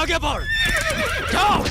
आगे बढ़, जाओ।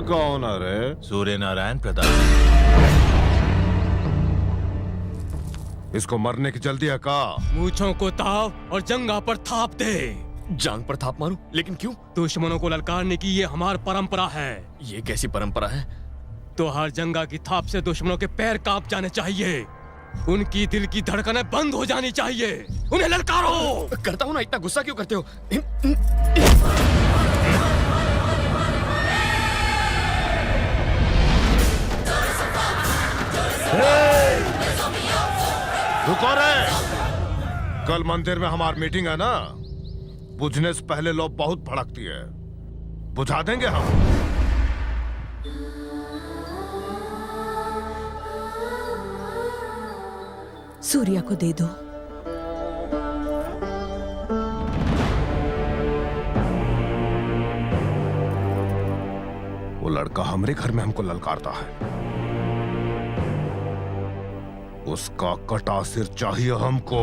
कौन है? सूर्य नारायण प्रताप। इसको मरने की जल्दी है का? मूंछों को ताव और जंगा पर थाप दे। जांग पर थाप मारूं? लेकिन क्यों? दुश्मनों को ललकारने की ये हमारी परंपरा है। ये कैसी परंपरा है? तो हर जंगा की थाप से दुश्मनों के पैर कांप जाने चाहिए, उनकी दिल की धड़कनें बंद हो जानी चाहिए। उन्हें ललकारो। करता हूं ना, इतना गुस्सा क्यों करते हो? रुको रे! कल मंदिर में हमारी मीटिंग है ना, बुझने से पहले लोग बहुत भड़कती है, बुझा देंगे हम। सूर्या को दे दो। वो लड़का हमारे घर में हमको ललकारता है, उसका कटा सिर चाहिए हमको।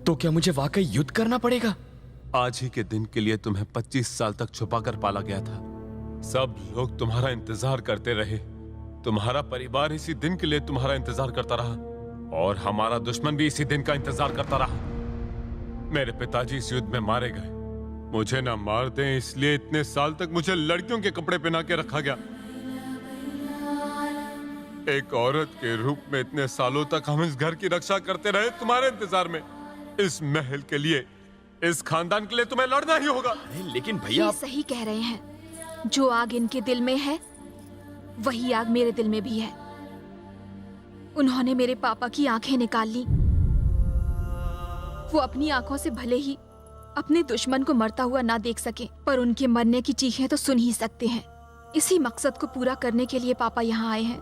तो क्या मुझे वाकई युद्ध करना पड़ेगा? आज ही के दिन के लिए तुम्हें 25 साल तक छुपाकर पाला गया था। सब लोग तुम्हारा इंतजार करते रहे, तुम्हारा परिवार इसी दिन के लिए तुम्हारा इंतजार करता रहा, और हमारा दुश्मन भी इसी दिन का इंतजार करता रहा। मेरे पिताजी इस युद्ध में मारे गए, मुझे ना मार दें इसलिए इतने साल तक मुझे लड़कियों के कपड़े पहना के रखा गया। एक औरत के रूप में इतने सालों तक हम इस घर की रक्षा करते रहे तुम्हारे इंतजार में। इस महल के लिए, इस खानदान के लिए तुम्हें लड़ना ही होगा। लेकिन भैया, ये सही कह रहे हैं। जो आग इनके दिल में है, वही आग मेरे दिल में भी है। उन्होंने मेरे पापा की आंखें निकाल ली। वो अपनी आंखों से भले ही अपने दुश्मन को मरता हुआ ना देख सके, पर उनके मरने की चीखें तो सुन ही सकते हैं। इसी मकसद को पूरा करने के लिए पापा यहाँ आए हैं।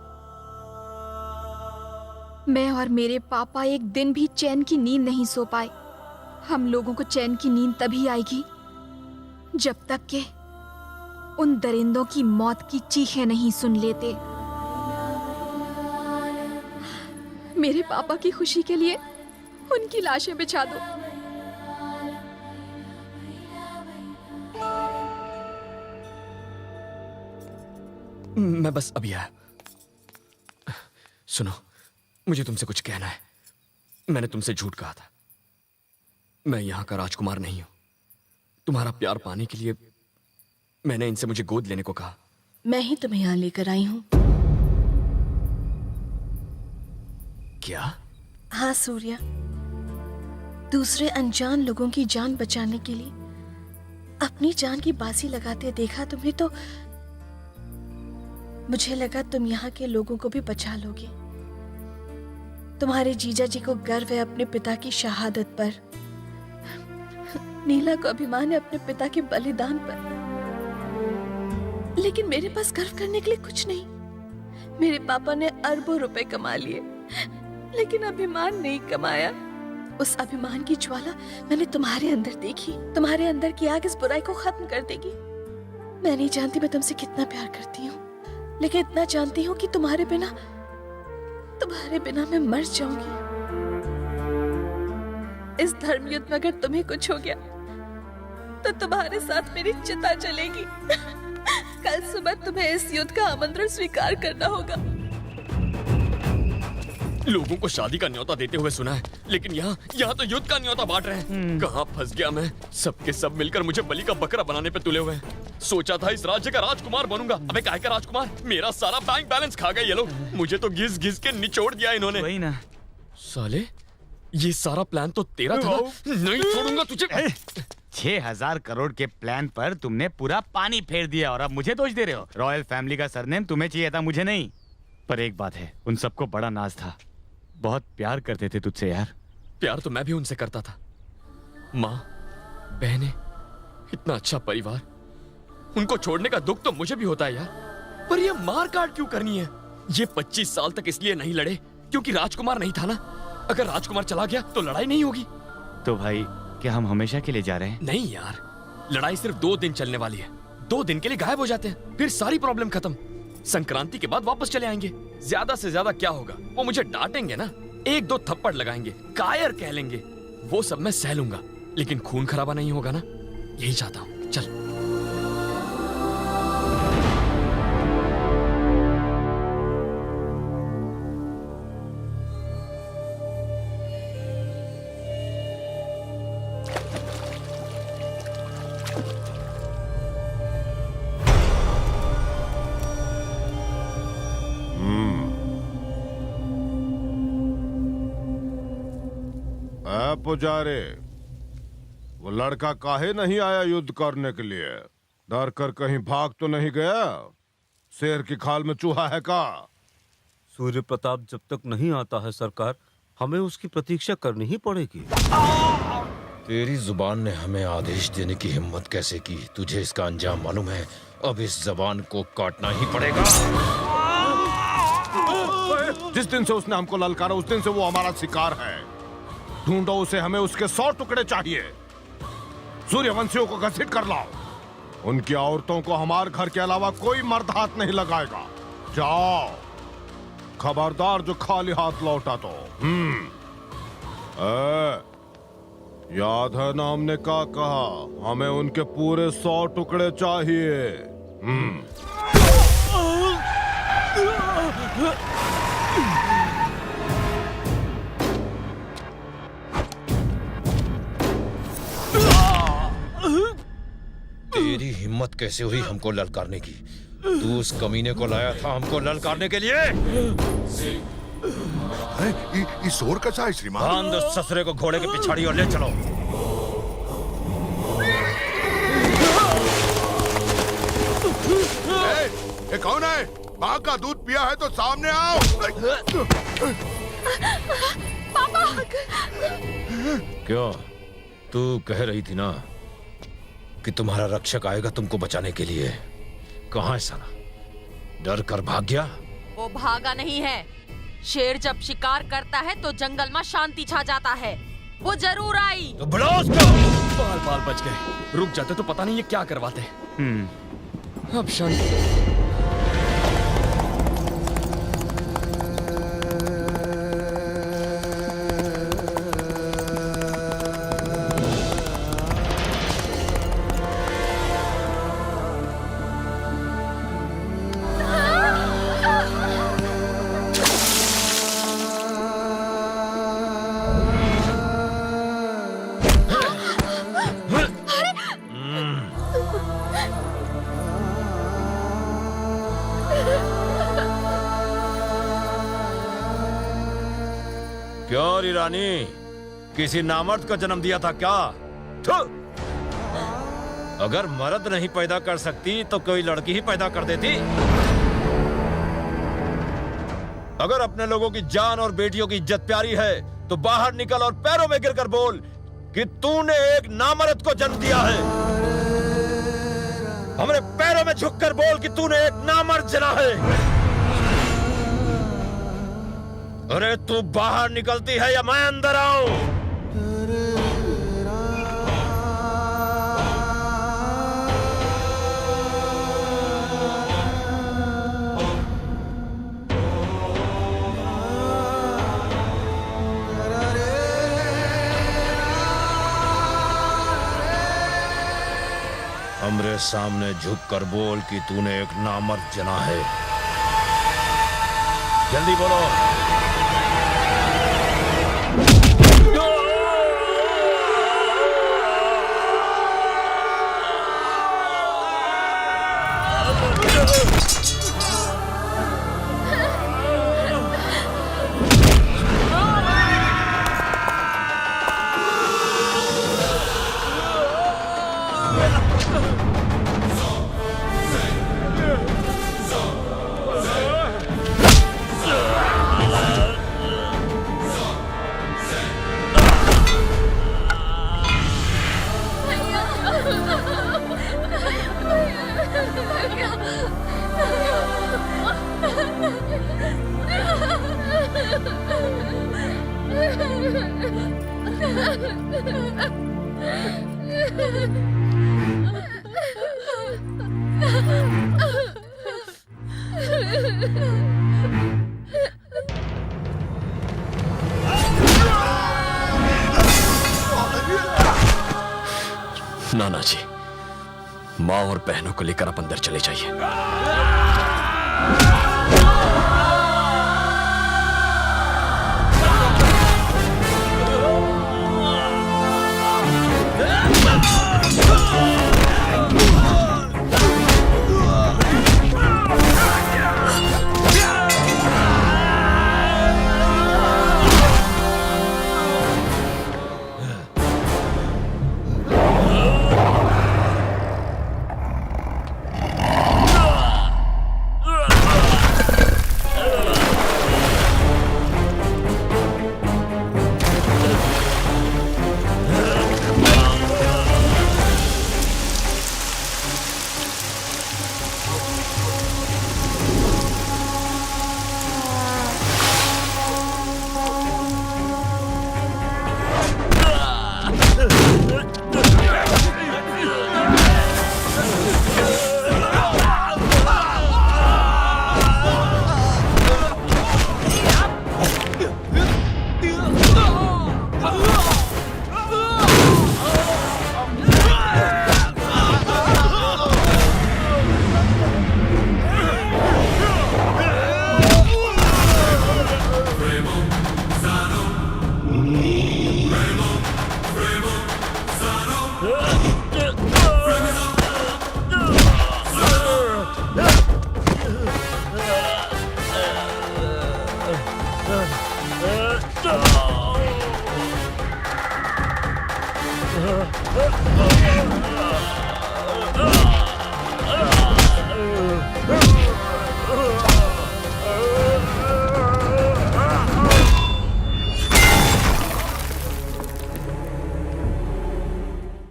मैं और मेरे पापा एक दिन भी चैन की नींद नहीं सो पाए। हम लोगों को चैन की नींद तभी आएगी जब तक के उन दरिंदों की मौत की चीखें नहीं सुन लेते। मेरे पापा की खुशी के लिए उनकी लाशें बिछा दो। मैं बस अभी आया। सुनो, मुझे तुमसे कुछ कहना है। मैंने तुमसे झूठ कहा था। मैं यहां का राजकुमार नहीं हूं। तुम्हारा प्यार पाने के लिए मैंने इनसे मुझे गोद लेने को कहा। मैं ही तुम्हें यहां लेकर आई हूं। क्या? हाँ सूर्या, दूसरे अनजान लोगों की जान बचाने के लिए अपनी जान की बाजी लगाते देखा तुम्हें, तो मुझे लगा तुम यहाँ के लोगों को भी बचा लोगे। तुम्हारे जीजा जी को गर्व है अपने पिता की शहादत पर, नीला को अभिमान है अपने पिता के बलिदान पर, लेकिन मेरे पास गर्व करने के लिए कुछ नहीं। मेरे पापा ने अरबों रुपए कमा लिए, लेकिन अभिमान नहीं कमाया। उस अभिमान की ज्वाला मैंने तुम्हारे अंदर देखी। तुम्हारे अंदर की आग इस बुराई को खत्म कर देगी। मैं नहीं जानती मैं तुमसे कितना प्यार करती हूँ, लेकिन इतना जानती हूँ कि तुम्हारे बिना मैं मर जाऊंगी। इस धर्म युद्ध में अगर तुम्हें कुछ हो गया तो तुम्हारे साथ मेरी चिता चलेगी। कल सुबह तुम्हें इस युद्ध का आमंत्रण स्वीकार करना होगा। लोगों को शादी का न्योता देते हुए सुना है, लेकिन यहाँ तो युद्ध का न्योता बांट रहे हैं। कहाँ फंस गया मैं? सबके सब मिलकर मुझे बलि का बकरा बनाने पे तुले हुए हैं। सोचा था इस राज्य का राजकुमार बनूंगा, अबे काहे का राजकुमार? मेरा सारा बैंक बैलेंस खा गए ये लोग। मुझे तो घिस घिस के निचोड़ दिया इन्होंने। वही ना। साले, ये सारा प्लान तो तेरा था ना? नहीं छोड़ूंगा तुझे। 6,000 करोड़ के प्लान पर तुमने पूरा पानी फेर दिया और अब मुझे दोष दे रहे हो। रॉयल फैमिली का सरनेम तुम्हें चाहिए था, मुझे नहीं। पर एक बात है, उन सबको बड़ा नाज था, बहुत प्यार करते थे तुझसे यार। प्यार तो मैं भी उनसे करता था। माँ, बहनें, इतना अच्छा परिवार, उनको छोड़ने का दुख तो मुझे भी होता है यार। पर ये मार काट क्यों करनी है? ये 25 साल तक इसलिए नहीं लड़े क्योंकि राजकुमार नहीं था ना। अगर राजकुमार चला गया तो लड़ाई नहीं होगी। तो भाई, क्या हम हमेशा के लिए जा रहे हैं? नहीं यार, लड़ाई सिर्फ 2 दिन चलने वाली है। 2 दिन के लिए गायब हो जाते हैं, फिर सारी प्रॉब्लम खत्म। संक्रांति के बाद वापस चले आएंगे। ज्यादा से ज्यादा क्या होगा, वो मुझे डांटेंगे ना, 1-2 थप्पड़ लगाएंगे, कायर कह लेंगे, वो सब मैं सह लूंगा, लेकिन खून खराबा नहीं होगा ना। यही चाहता हूँ। चल। पुजारी, वो लड़का काहे नहीं आया युद्ध करने के लिए? डर कर कहीं भाग तो नहीं गया? शेर की खाल में चूहा है का? सूर्य प्रताप जब तक नहीं आता है सरकार, हमें उसकी प्रतीक्षा करनी ही पड़ेगी। तेरी जुबान ने हमें आदेश देने की हिम्मत कैसे की? तुझे इसका अंजाम मालूम है। अब इस जबान को काटना ही पड़ेगा। जिस दिन से उसने हमको ललकारा, उस दिन से वो हमारा शिकार है। ढूंढो उसे, हमें उसके 100 टुकड़े चाहिए। सूर्यवंशियों को घसीट कर लाओ। उनकी औरतों को हमारे घर के अलावा कोई मर्द हाथ नहीं लगाएगा। जाओ, खबरदार जो खाली हाथ लौटा तो। याद है ना हमने क्या कहा? हमें उनके पूरे 100 टुकड़े चाहिए। तेरी हिम्मत कैसे हुई हमको ललकारने की? तू उस कमीने को लाया था हमको ललकारने के लिए? ये शोर कैसा है श्रीमान? बांध उस ससुरे को घोड़े के पिछाड़ी और ले चलो। ये कौन है? माँ का दूध पिया है तो सामने आओ। पापा! क्यों? तू कह रही थी ना कि तुम्हारा रक्षक आएगा तुमको बचाने के लिए। कहाँ है साला? डर कर भाग गया? वो भागा नहीं है। शेर जब शिकार करता है तो जंगल में शांति छा जाता है। वो जरूर आई। तो बुलाओ उसको। बाल बाल बच गए। रुक जाते तो पता नहीं ये क्या करवाते। अब शांति। क्यों री रानी, किसी नामर्द को जन्म दिया था क्या? अगर मर्द नहीं पैदा कर सकती तो कोई लड़की ही पैदा कर देती। अगर अपने लोगों की जान और बेटियों की इज्जत प्यारी है तो बाहर निकल और पैरों में गिरकर बोल कि तूने एक नामर्द को जन्म दिया है। हमारे पैरों में झुककर बोल कि तूने एक नामर्द जना है। अरे तू बाहर निकलती है या मैं अंदर आऊं? हमरे सामने झुककर बोल कि तूने एक नामर्द जना है। जल्दी बोलो। नाना जी, माँ और बहनों को लेकर आप अंदर चले जाइए। Oh!